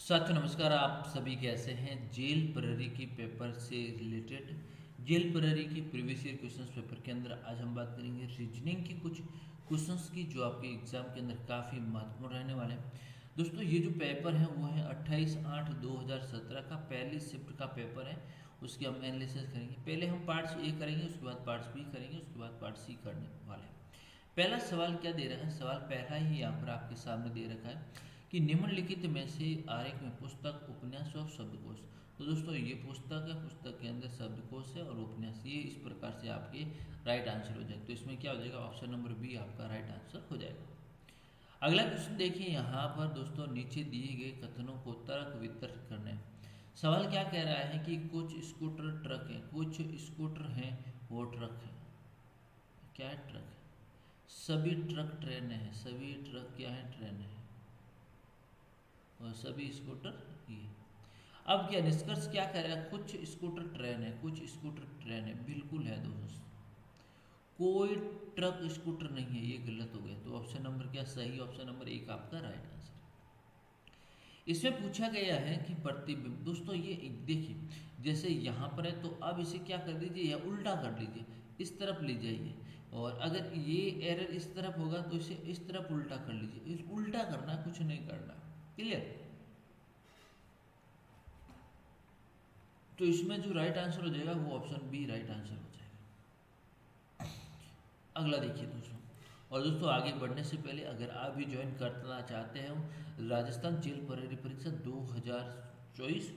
साथियों नमस्कार। आप सभी कैसे हैं? जेल प्रहरी की पेपर से रिलेटेड जेल प्रहरी की प्रीवियस ईयर क्वेश्चंस पेपर के अंदर आज हम बात करेंगे रीजनिंग की कुछ क्वेश्चंस की जो आपके एग्जाम के अंदर काफ़ी महत्वपूर्ण रहने वाले हैं। दोस्तों ये जो पेपर है वो है 28/8/2017 का पहली शिफ्ट का पेपर है। उसकी हम एनालिसिस करेंगे। पहले हम पार्ट्स ए करेंगे, उसके बाद पार्ट्स बी करेंगे, उसके बाद पार्ट सी करने वाले हैं। पहला सवाल क्या दे रखा है? सवाल पहला ही यहाँ पर आपके सामने दे रखा है कि निम्नलिखित में से आरेख में पुस्तक, उपन्यास और शब्दकोश। तो दोस्तों ये पुस्तक है, पुस्तक के अंदर शब्दकोश है और उपन्यास, ये इस प्रकार से आपके राइट आंसर हो जाएगा। तो इसमें क्या हो जाएगा? ऑप्शन नंबर बी आपका राइट आंसर हो जाएगा। अगला क्वेश्चन देखिए, यहाँ पर दोस्तों नीचे दिए गए कथनों को तर्क वितर्क करने हैं। सवाल क्या कह रहा है कि कुछ स्कूटर ट्रक हैं, कुछ स्कूटर हैं वो ट्रक है। क्या है? ट्रक है। सभी ट्रक ट्रेन है, सभी ट्रक क्या है? ट्रेन है। और सभी स्कूटर ये। अब क्या निष्कर्ष क्या कह रहा है? कुछ स्कूटर ट्रेन है, कुछ स्कूटर ट्रेन है, बिल्कुल है दोस्त। कोई ट्रक स्कूटर नहीं है, ये गलत हो गया। तो ऑप्शन नंबर क्या सही? ऑप्शन नंबर एक आपका राइट आंसर। इसमें पूछा गया है कि प्रतिबिंब, दोस्तों ये देखिए जैसे यहाँ पर है तो अब इसे क्या कर दीजिए या उल्टा कर लीजिए, इस तरफ ले जाइए। और अगर ये एरर इस तरफ होगा तो इसे इस तरफ उल्टा कर लीजिए। इस उल्टा करना, कुछ नहीं करना। क्लियर? तो इसमें जो राइट आंसर हो जाएगा वो ऑप्शन बी राइट आंसर हो जाएगा। अगला देखिए दोस्तों। और दोस्तों आगे बढ़ने से पहले अगर आप भी ज्वाइन करना चाहते हैं राजस्थान जेल प्रहरी परीक्षा 2024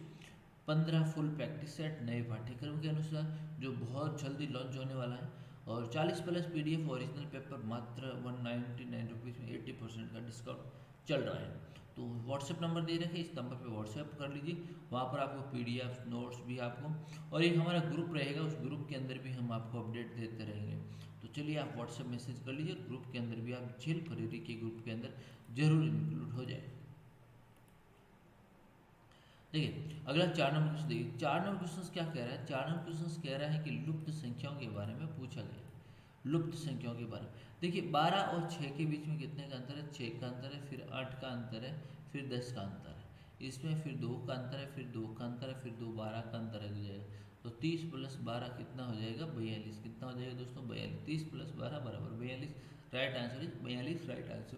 15 फुल प्रैक्टिस सेट नए पाठ्यक्रम के अनुसार जो बहुत जल्दी लॉन्च होने वाला है, और 40+ PDF ओरिजिनल पेपर मात्र 199 रुपीज़ में 80% का डिस्काउंट चल रहा है। तो व्हाट्सएप नंबर दे रखे, इस नंबर पे व्हाट्सएप कर लीजिए। वहाँ पर आपको PDF नोट्स भी आपको, और एक हमारा ग्रुप रहेगा, उस ग्रुप के अंदर भी हम आपको अपडेट देते रहेंगे। तो चलिए आप व्हाट्सएप मैसेज कर लीजिए, ग्रुप के अंदर भी आप जेल प्रहरी के ग्रुप के अंदर जरूर इंक्लूड हो जाए। देखिए अगला 4 नंबर क्वेश्चन देखिए। 4 नंबर क्वेश्चन क्या कह रहा है? 4 नंबर क्वेश्चन कह रहा है कि लुप्त संख्याओं के बारे में पूछा गया। लुप्त संख्याओं के बारे में देखिए, 12 और 6 के बीच में कितने का अंतर है? 6 का अंतर है, फिर 8 का अंतर है, फिर 10 का अंतर है। इसमें फिर 2 का अंतर है, फिर 2 का अंतर है, फिर 2 12 का अंतर है जाएगा। तो 30 + 12 कितना हो जाएगा? 42। कितना हो जाएगा दोस्तों? 42। 30 + 12 = 42। Right answer is 42 right answer.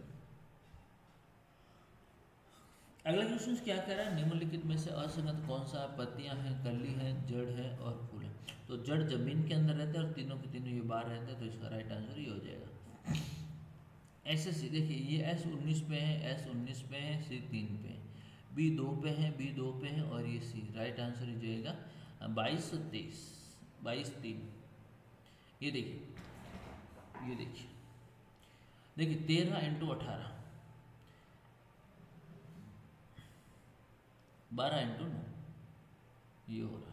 अगला क्वेश्चन क्या कह रहा है? निम्नलिखित में से असंगत कौन सा? पत्तियां हैं, कली है, जड़ है और फूल है। तो जड़ जमीन के अंदर रहता है और तीनों के तीनों ये बाहर रहते हैं, तो इसका राइट आंसर ये हो जाएगा। ऐसे सी देखिए, ये S19 पे है, S19 पे है, C3 पे है, B2 पे है, B2 पे है, और ये C। राइट आंसर हो जाएगा 22 और 23, 22 3। ये देखिए, ये देखिए, देखिए 13 × 18, 12 × 9, ये हो रहा है।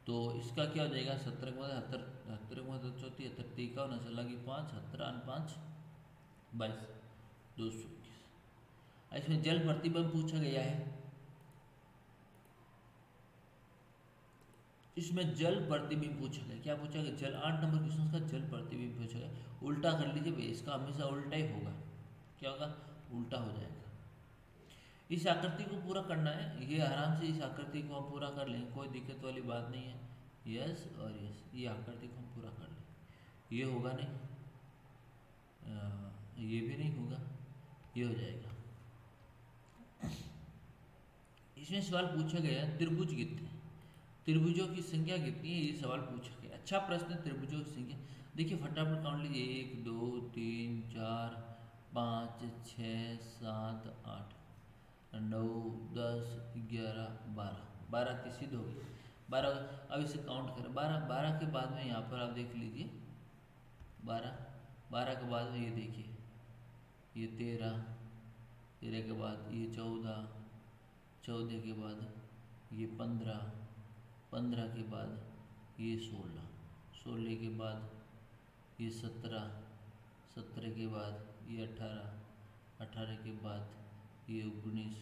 तो इसका क्या हो जाएगा? 17 के बाद 78 के बाद 34, 78 का 19 लगी 5, 17 5 22, 221। इसमें जल प्रतिबंध पूछा गया है। इसमें जल प्रतिबिंब पूछा गया। क्या पूछा गया? जल 8 नंबर क्वेश्चन का जल प्रतिबिंब पूछा गया। उल्टा कर लीजिए भाई, इसका हमेशा उल्टा ही होगा। क्या होगा? उल्टा हो जाएगा। इस आकृति को पूरा करना है, ये आराम से इस आकृति को हम पूरा कर लेंगे, कोई दिक्कत वाली बात नहीं है। यस और यस, ये आकृति को हम पूरा कर लेंगे। ये होगा नहीं, ये भी नहीं होगा, ये हो जाएगा। इसमें सवाल पूछा गया है त्रिभुज कितने, त्रिभुजों की संख्या कितनी है, ये सवाल पूछा गया। अच्छा प्रश्न है। त्रिभुजों की संख्या देखिए, फटाफट काउंट लीजिए। 1 2 3 4 5 6 7 8 9 10 11 12, 12 की सिद्ध होगी 12। अब इसे काउंट करें, 12 12 के बाद में यहाँ पर आप देख लीजिए, 12 12 के बाद में ये देखिए, ये 13, 13 के बाद ये 14, 14 के बाद ये 15, 15 के बाद ये 16, 16 के बाद ये 17, 17 के बाद ये 18, 18 के बाद ये 19,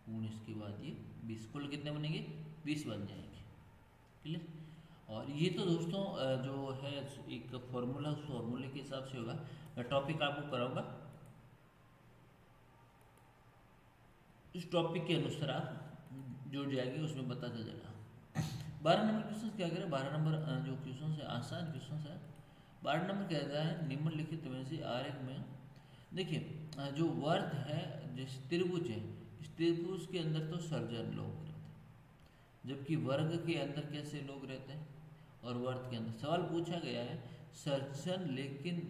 19 के बाद ये 20। कुल कितने बनेंगे? 20 बन जाएंगे। क्लियर? और ये तो दोस्तों जो है एक फॉर्मूला, उस फॉर्मूले के हिसाब से होगा। मैं टॉपिक आपको कराऊंगा। इस टॉपिक के अनुसार आप जुड़ जाएंगे, उसमें पता चल जाएगा। 12 नंबर क्वेश्चन क्या कह रहे हैं, 12 नंबर जो क्वेश्चन है आसान क्वेश्चन है। 12 नंबर कहता है निम्नलिखित में से आरेख में देखिए जो वर्ग है, जैसे त्रिभुज है, इस त्रिभुज के अंदर तो सर्जन लोग रहते हैं, जबकि वर्ग के अंदर कैसे लोग रहते हैं, और वर्ग के अंदर सवाल पूछा गया है सर्जन लेकिन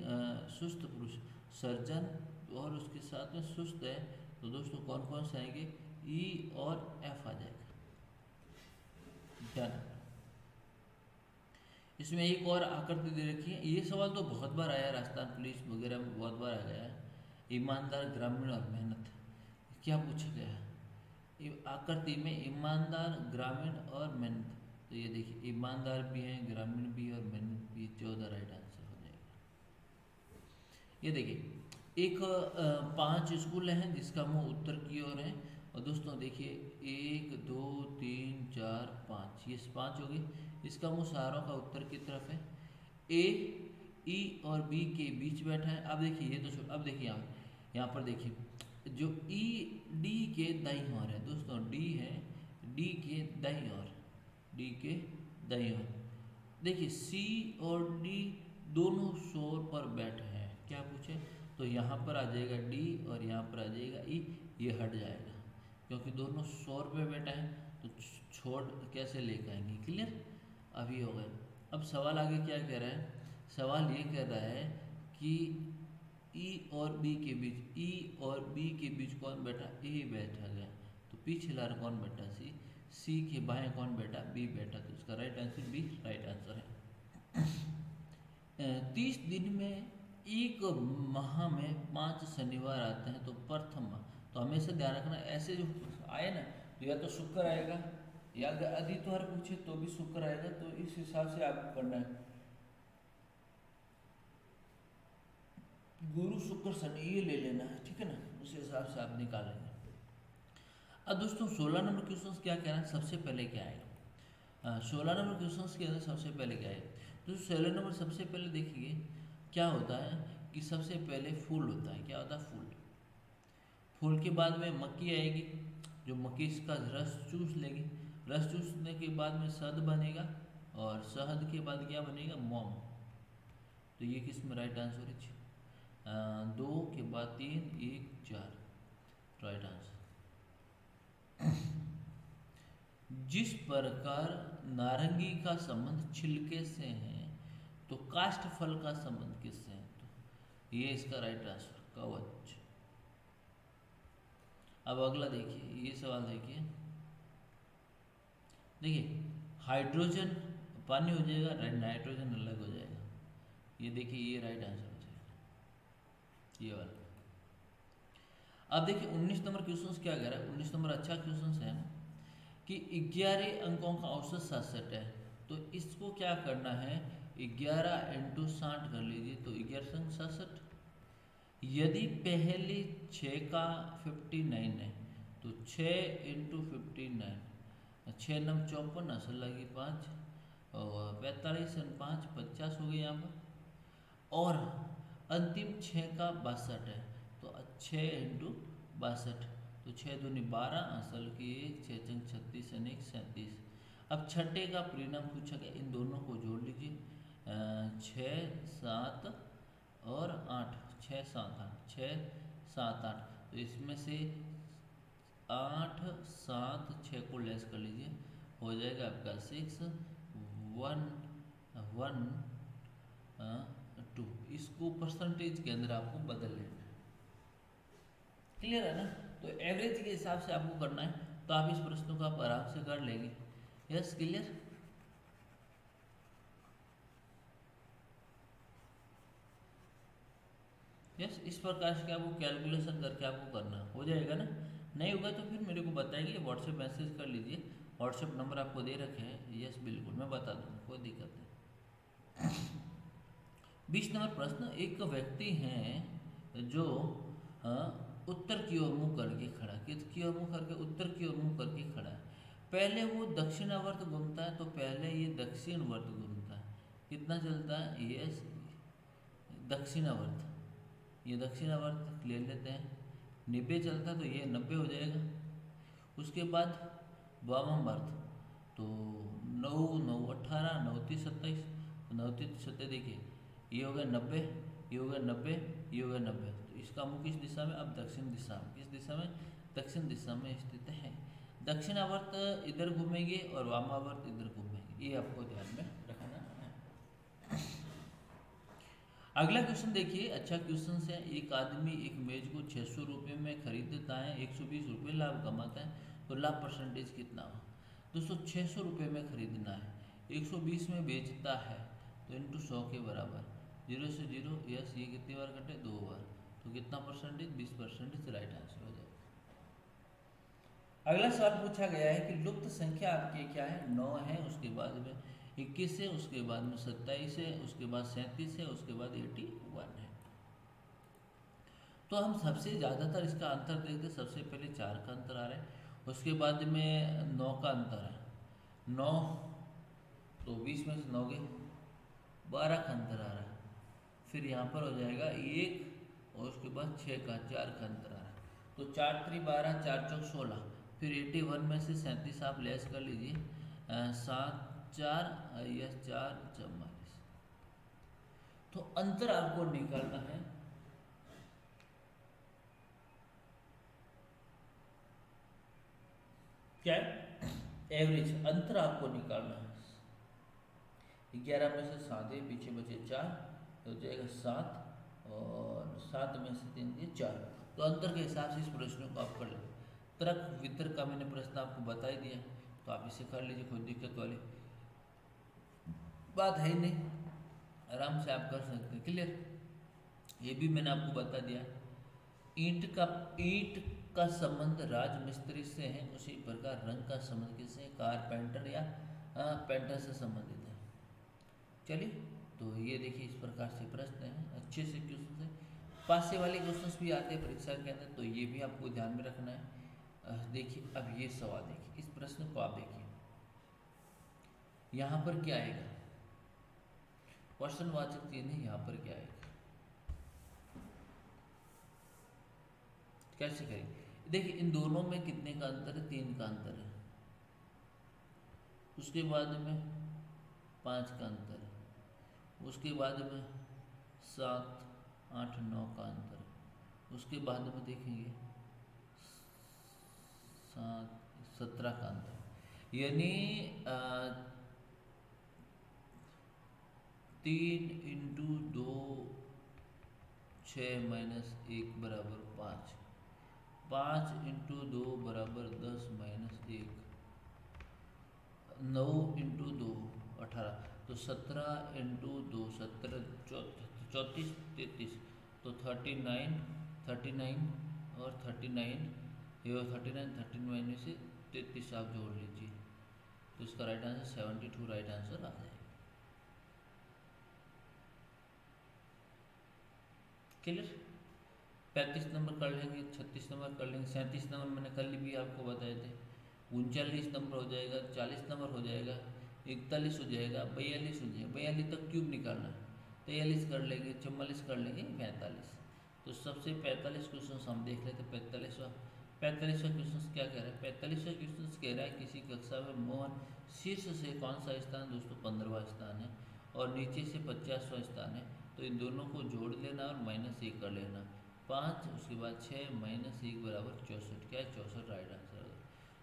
सुस्त पुरुष, सर्जन और उसके साथ में सुस्त है, तो दोस्तों कौन कौन से आएंगे, ई और एफ आ जाएगा। ध्यान, इसमें एक और आकृति दे रखी है, ये सवाल तो बहुत बार आया, राजस्थान पुलिस वगैरह में बहुत बार आ गया है। ईमानदार, ग्रामीण और मेहनत, क्या पूछा गया है आकृति में, ईमानदार, ग्रामीण और मेहनत। तो ये देखिए ईमानदार भी है, ग्रामीण भी और मेहनत भी, 14 राइट आंसर हो जाएगा। ये देखिए एक 5 स्कूल हैं जिसका मुंह उत्तर की ओर है, और दोस्तों देखिए 1 2 3 4 5, ये 5 हो गए, इसका मुंह सारों का उत्तर की तरफ है। ए, ई और बी के बीच बैठा है। अब देखिए ये तो, अब देखिए यहाँ पर देखिए जो ई डी के दाईं ओर है दोस्तों, डी है डी के दाईं ओर, डी के दाईं ओर। देखिए सी और डी दोनों शोर पर बैठे हैं, क्या पूछे, तो यहाँ पर आ जाएगा डी और यहाँ पर आ जाएगा ई, ये हट जाएगा क्योंकि दोनों शोर पे बैठा है, तो छोड़ कैसे लेकर आएंगे, क्लियर। अभी हो गए। अब सवाल आगे क्या कह रहा है, सवाल ये कह रहा है कि ई और बी के बीच, ई और बी के बीच कौन बैठा, ए बैठा गया, तो पीछे लार कौन बैठा, सी के बाएं कौन बैठा, बी बैठा, तो इसका right answer B right answer है। 30 दिन में एक माह में 5 शनिवार आते हैं, तो प्रथम माह, तो हमेशा ध्यान रखना ऐसे जो आए ना, तो या तो शुक्र आएगा, या अगर आदित्यवार पूछे तो भी शुक्र आएगा, तो इस हिसाब से आपको करना है, गुरु शुक्र शनि ये ले लेना है, ठीक है ना, उस हिसाब से आप निकालेंगे। अब दोस्तों 16 नंबर क्वेश्चन क्या कह रहा है, सबसे पहले क्या आएगा, 16 नंबर क्वेश्चन के अंदर सबसे पहले क्या है, तो 16 नंबर सबसे पहले देखिए क्या होता है कि सबसे पहले फूल होता है, क्या होता है, फूल। फूल के बाद में मक्की आएगी, जो मक्की इसका रस चूस लेगी, रस चूसने के बाद में शहद बनेगा, और शहद के बाद क्या बनेगा, मोम। तो ये किस में राइट आंसर है, 2 के बाद 3 1 4 राइट आंसर। जिस प्रकार नारंगी का संबंध छिलके से है, तो काष्ठ फल का संबंध किससे है, तो ये इसका राइट आंसर, कवच। अब अगला देखिए, ये सवाल देखिए, देखिए हाइड्रोजन पानी हो जाएगा, नाइट्रोजन अलग हो जाएगा, ये देखिए ये राइट आंसर हो जाएगा, ये वाला। अब देखिए 19 नंबर क्वेश्चन क्या कह रहा है, 19 नंबर अच्छा क्वेश्चन है कि 11 अंकों का औसत 67 है, तो इसको क्या करना है, 11 × 60 कर लीजिए, तो 11 संग 67। यदि पहले 6 का 59 है, तो 6 × 59, 6 9 54, असल लगी 5, और 45 और 5 50 हो गए यहाँ पर, और अंतिम 6 का 62 है, तो 6 × 62, तो 6 दूनी 12, असल की 1, 6 चंग 36 और 1 37। अब छठे का परिणाम पूछा गया, इन दोनों को जोड़ लीजिए, 6 7 और 8, 6 7 8, 6 7 8, तो इसमें से 8 7 6 को लेस कर लीजिए, हो जाएगा आपका 6 1 1 2। इसको परसेंटेज के अंदर आपको बदल लेना है, क्लियर है ना। तो एवरेज के हिसाब से आपको करना है, तो आप इस प्रश्नों को आप आराम से कर लेंगे। Yes, clear. यस, इस प्रकार से आपको कैलकुलेशन करके आपको करना हो जाएगा ना। नहीं होगा तो फिर मेरे को बताइए, व्हाट्सएप मैसेज कर लीजिए, व्हाट्सएप नंबर आपको दे रखे हैं। यस बिल्कुल, मैं बता दूँगा, कोई दिक्कत नहीं। 20 नंबर प्रश्न, एक व्यक्ति है जो उत्तर की ओर मुँह करके खड़ा, किस की ओर मुँह करके, उत्तर की ओर मुँह करके खड़ा है। पहले वो दक्षिणावर्त घूमता है, तो पहले ये दक्षिणवर्त घूमता है, कितना चलता है, ये दक्षिणावर्त, ये दक्षिणावर्त ले लेते हैं, 90 चलता, तो ये 90 हो जाएगा। उसके बाद वामम अर्थ, तो 9 9 18, 9 30 27, 9 30 27 देखिए, ये हो गया 90, ये हो गया 90, ये हो गया 90। तो इसका मुख किस दिशा में? अब दक्षिण दिशा में। किस दिशा में? दक्षिण दिशा में स्थित है। दक्षिणावर्त इधर घूमेंगे और वामावर्त इधर घूमेंगे, ये आपको ध्यान में रखना है। अगला क्वेश्चन देखिए, अच्छा क्वेश्चन है। एक आदमी एक मेज को 600 रुपये में खरीदता है, 120 रुपये लाभ कमाता है, तो लाभ परसेंटेज कितना हो? दोस्तों 600 रुपये में खरीदना है, 120 में बेचता है, तो इंटू 100 के बराबर, 0 से 0, यस, ये कितनी बार कटे? 2 बार, तो कितना परसेंटेज? 20% राइट आंसर हो जाएगा। अगला सवाल पूछा गया है कि लुप्त संख्या आपके क्या है? 9 है, उसके बाद में 21 है, उसके बाद में 27 है, उसके बाद 37 है, उसके बाद 81 है। तो हम सबसे ज़्यादातर इसका अंतर देखते हैं। सबसे पहले 4 का अंतर आ रहा है, उसके बाद में 9 का अंतर है, 9 तो 20 में से 9 गए, 12 का अंतर आ रहा है, फिर यहाँ पर हो जाएगा 1 और उसके बाद 6 का 4 का अंतर आ रहा है, तो 4 3 12, 4 चौक 16, फिर 81 में से 37 आप लेस कर लीजिए, 7 4 यस 4 44। तो अंतर आपको निकालना है, क्या है? एवरेज अंतर आपको निकालना है। 11 में से 7 पीछे बचे 4, तो हो जाएगा 7 और 7 में से 3 दिए 4। तो अंतर के हिसाब से इस प्रश्न को आप कर लें। तर्क वितर्क का मैंने प्रश्न आपको बता ही दिया, तो आप इसे कर लीजिए, कोई दिक्कत वाली बात है ही नहीं, आराम से आप कर सकते हैं। क्लियर? ये भी मैंने आपको बता दिया। ईंट का संबंध राजमिस्त्री से है, उसी प्रकार रंग का संबंध किससे? कारपेंटर या पेंटर से संबंधित है। चलिए, तो ये देखिए इस प्रकार से प्रश्न हैं, अच्छे से क्वेश्चन है। पास से वाले क्वेश्चंस भी आते हैं परीक्षा के अंदर, तो ये भी आपको ध्यान में रखना है। देखिए अब ये सवाल देखिए, इस प्रश्न को आप देखिए, यहाँ पर क्या आएगा? प्रश्नवाचक चिन्ह है, यहाँ पर क्या आएगा? कैसे करेंगे? देखिए इन दोनों में कितने का अंतर है? 3 का अंतर है, उसके बाद में 5 का अंतर है, उसके बाद में 7 8 9 का अंतर है, उसके बाद में देखेंगे 7 17 का अंतर है। यानी 3 इंटू 2 6 माइनस 1 बराबर 5, 5 इंटू 2 बराबर 10 माइनस 1, 9 इंटू 2 18, तो 17 इंटू 2 17 34 33, तो 39 और 39, ये 39 39 में से 33 आप जोड़ लीजिए, तो इसका राइट आंसर 72 राइट आंसर आ जाएगा। क्लियर? 35 नंबर कर लेंगे, 36 नंबर कर लेंगे, 37 नंबर मैंने कल भी आपको बताए थे, 39 नंबर हो जाएगा, 40 नंबर हो जाएगा, 41 हो जाएगा, 42 हो जाएगा, 42 तक क्यूब निकालना है, 43 कर लेंगे, 44 कर लेंगे, 45। तो सबसे 45 क्वेश्चन हम देख लेते। 45वां क्वेश्चन क्या कह रहा है? 45वां क्वेश्चन कह रहा है किसी कक्षा में मोहन शीर्ष से कौन सा स्थान? दोस्तों 15वां स्थान है, और नीचे से 50वां स्थान है, तो इन दोनों को जोड़ लेना और -1 कर लेना, 5 उसके बाद 6 माइनस 1 बराबर 64, क्या है? 64 राइट आंसर है।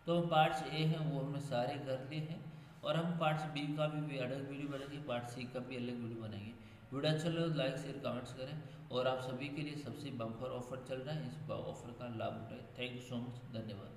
तो हम पार्ट्स ए हैं वो हमने सारे कर लिए हैं, और हम पार्ट्स बी का भी अलग वीडियो बनाएंगे, पार्ट सी का भी अलग वीडियो बनाएंगे। वीडियो अच्छा लगे तो लाइक शेयर कमेंट्स करें, और आप सभी के लिए सबसे बम्पर ऑफर चल रहा है, इस ऑफर का लाभ उठाएं। थैंक यू सो मच, धन्यवाद।